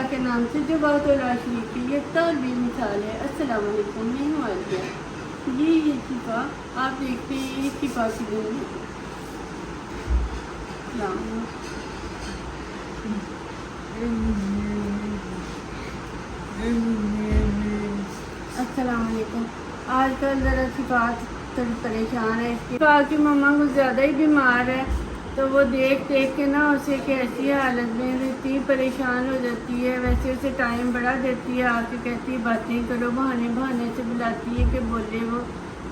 के नाम से जो बहुत शरीफ की ये तो भी मिसाल है। अस्सलाम वालेकुम, मैं हूँ आलिया। ये शिफा आप देखते हैं, ये शिफा की दूर अस्सलाम वालेकुम। आजकल ज़रा शिफा थोड़ी परेशान है। शिफा की मम्मा कुछ ज़्यादा ही बीमार है, तो वो देख देख के ना उसे कैसी हालत में इतनी परेशान हो जाती है। वैसे उसे टाइम बड़ा देती है, आके कहती है बातें करो, बहाने बहाने से बुलाती है कि बोले। वो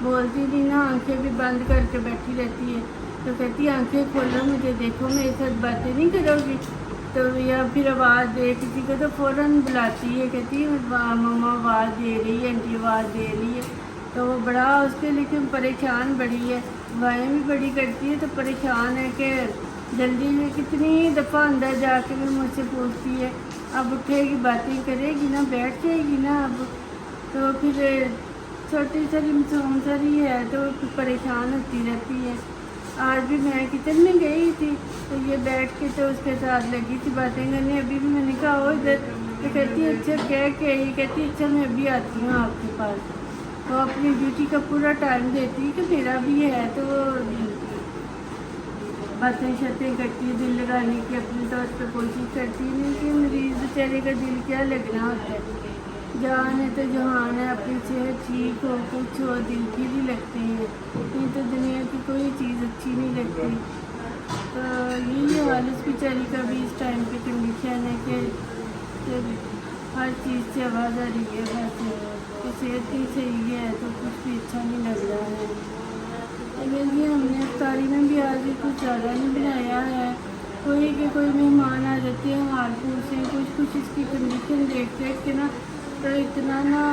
बोलती थी ना, आंखें भी बंद करके बैठी रहती है, तो कहती है आंखें खोलो, मुझे देखो, मेरे साथ बातें नहीं करोगी। तो या फिर आवाज़ दे किसी को तो फ़ौरन बुलाती है, कहती है मम्मा आवाज़ दे रही है, आंटी आवाज़ दे रही है। तो वो बड़ा उसके लेकिन परेशान बड़ी है, वाएँ भी बड़ी करती है, तो परेशान है कि जल्दी में कितनी दफ़ा अंदर जाके भी मुझसे पूछती है, अब उठेगी बातें करेगी ना, बैठ जाएगी ना अब। तो फिर छोटी सारी मासूम सारी है, तो परेशान होती रहती है। आज भी मैं किचन में गई थी, तो ये बैठ के तो उसके साथ लगी थी बातें करने। अभी भी मैंने कहा हो इधर, तो कहती है अच्छा, कह के ये कहती है अच्छा मैं भी आती हूँ आपके पास। तो अपनी ड्यूटी का पूरा टाइम देती है कि मेरा भी है, तो वो बातें शतें करती है दिल लगाने की, अपने तौर पर कोशिश करती है। नहीं कि मरीज़ बेचारे का दिल क्या लगना होता है, जान है तो जहान है, अपनी सेहत ठीक हो, कुछ हो, दिल की भी लगती है, नहीं तो दुनिया की कोई चीज़ अच्छी नहीं लगती। तो यही हाल इस बेचारी का भी इस टाइम पे कंडीशन है कि हर चीज़ से आवाज़ आ रही है, बस तो सेहत ही सही है तो कुछ भी अच्छा नहीं लग रहा है। अगर ये हमने अफ्तारी में भी आज कुछ ज़्यादा नहीं बनाया है, कोई मेहमान आ जाते हैं, हाल पूछते हैं, कुछ इसकी कंडीशन देख देख के ना, तो इतना ना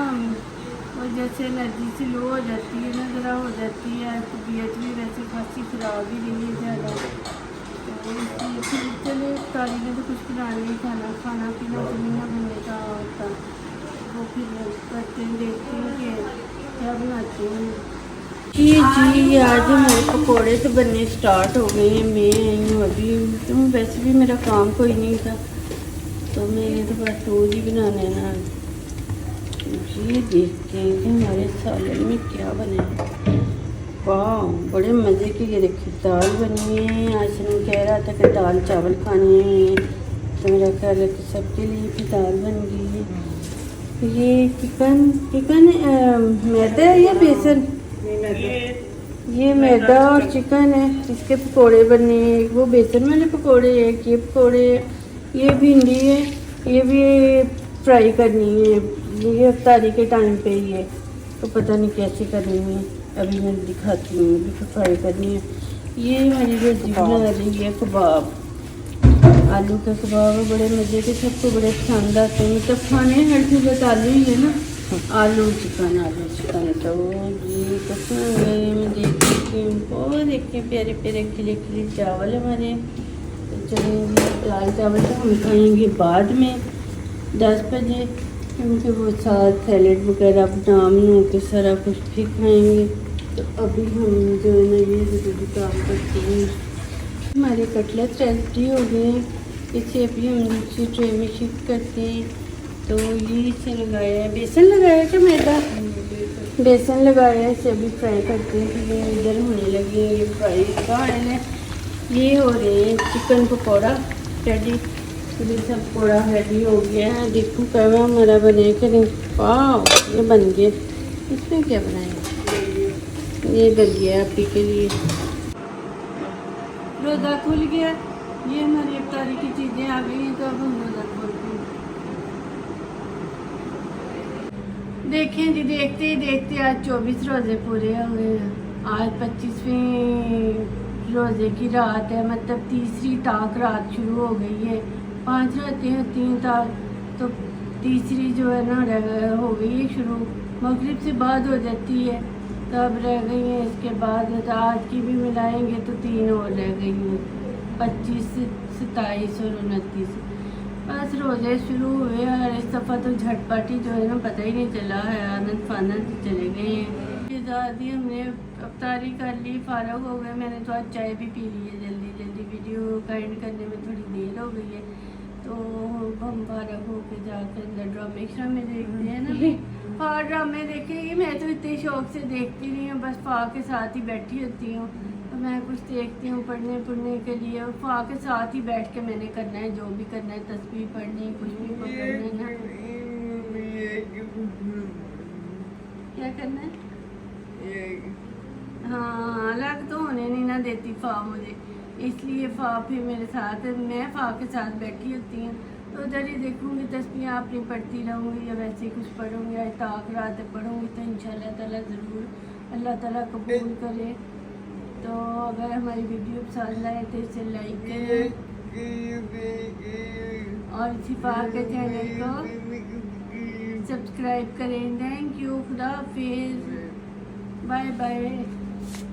वो जैसे एनर्जी से लो हो जाती है ना, ज़रा हो जाती है। तबीयत भी वैसे खासी ख़राब ही रही है ज़्यादा, तो इसलिए फिर चले अफ्तारी में तो कुछ बनाना ही, खाना पीना तो नहीं ना बनेगा होता, वो फिर करते हैं, देखते हैं कि क्या बनाते हैं। जी आज हमारे पकौड़े तो बनने स्टार्ट हो गए हैं। मैं आई हूँ अभी, तो वैसे भी मेरा काम कोई नहीं था, तो मैंने तो बस रोज़ ही बनाने ना। ये देखते हैं कि हमारे सालन में क्या बने। वाह, बड़े मज़े की ये देखिए दाल बनी है। आशरम कह रहा था कि दाल चावल खाने हैं, तो मेरा ख्याल है कि सबके लिए भी दाल बन गई है। ये चिकन मैदा है या बेसन? ये मैदा और चिकन है, इसके पकोड़े बनने हैं। वो बेसन वाले पकोड़े हैं, ये पकोड़े हैं। ये भिंडी है, ये भी फ्राई करनी है, ये अफ्तारी के टाइम पे ही है, तो पता नहीं कैसे करनी है, अभी मैं दिखाती हूँ। अभी तो फ्राई करनी है। ये हमारी रोजी बना रही है कबाब, आलू का कबाब है, बड़े मज़े के, सबको बड़े पसंद आते हैं। मतलब खाने हर चीज़ आलू ही है ना, आलू चिकन तो ये पसंद है। मैं देखती हूँ बहुत देखते प्यारे प्यारे खिले खिले चावल हमारे। तो चलेंगे दाल चावल तो हम खाएंगे बाद में 10 बजे, क्योंकि वो साथ सैलेड वगैरह बनाम के सारा कुछ भी खाएंगे। तो अभी हम जो है ना ये ज़रूरी काम करते हैं। हमारे कटलेट रेडी हो गए हैं, इसे अभी हम दूसरी ट्रे में शिफ्ट करते हैं। तो ये इसे लगाया है, बेसन लगाया कि मैदा? बेसन लगाया है, इसे अभी फ्राई करते हैं। फिर ये इधर होने लगे हैं, ये फ्राई का है। ये हो रहे हैं चिकन पकौड़ा रेडी, तो ये सब पकौड़ा रेडी हो गया है। देखो क्या हमारा बने कि नहीं। वाह, ये बन गए। इसमें क्या बनाया, ये लग गया आपी के लिए। रोज़ा खुल गया, ये हमारी अफ्तारी की चीज़ें आ गई हैं, तो अब हम रोज़ा खोलते हैं। देखें जी, देखते ही देखते आज 24 रोज़े पूरे हो गए हैं। आज 25वीं रोज़े की रात है, मतलब तीसरी ताक रात शुरू हो गई है। 5 रातें होती हैं ताक, तो तीसरी जो है ना हो गई है शुरू, मगरिब से बाद हो जाती है, तो अब रह गई हैं। इसके बाद आज की भी मिलाएंगे तो 3 और रह गई हैं, 25, 27 और 29। बस रोज़े शुरू हुए और इस दफ़ा तो झटपटी जो है ना पता ही नहीं चला है, आनंद फानंद चले गए हैं। ज़्यादा हमने अफ्तारी कर ली, फारग हो गए। मैंने तो आज चाय भी पी ली है जल्दी जल्दी, वीडियो का एंड करने में थोड़ी देर हो गई है, तो हम फारग होके जाकर अंदर ड्रामे श्रामे देखते हैं ना। फ़ा ड्रामे देखेंगे, मैं तो इतने शौक से देखती नहीं हूँ, बस फ़ा के साथ ही बैठी होती हूँ। तो मैं कुछ देखती हूँ पढ़ने के लिए, और फ़ा के साथ ही बैठ के मैंने करना है जो भी करना है, तस्वीर पढ़नी, कुछ भी पढ़ना है ना। क्या करना है? हाँ, अलग तो होने नहीं ना देती फ़ा मुझे, इसलिए फ़ा फिर मेरे साथ, मैं फ़ा के साथ बैठी होती हूँ। तो उधर ही देखूँगी तस्वीर अपनी पढ़ती रहूँगी, या वैसे ही कुछ पढ़ूँगी, या ताक रात पढ़ूँगी, तो इंशाल्लाह ताला ज़रूर अल्लाह ताला कबूल करे। तो अगर हमारी वीडियो पसंद आए तो इसे लाइक करें और शिफा के चैनल को सब्सक्राइब करें। थैंक यू, खुदा हाफिज़, बाय बाय।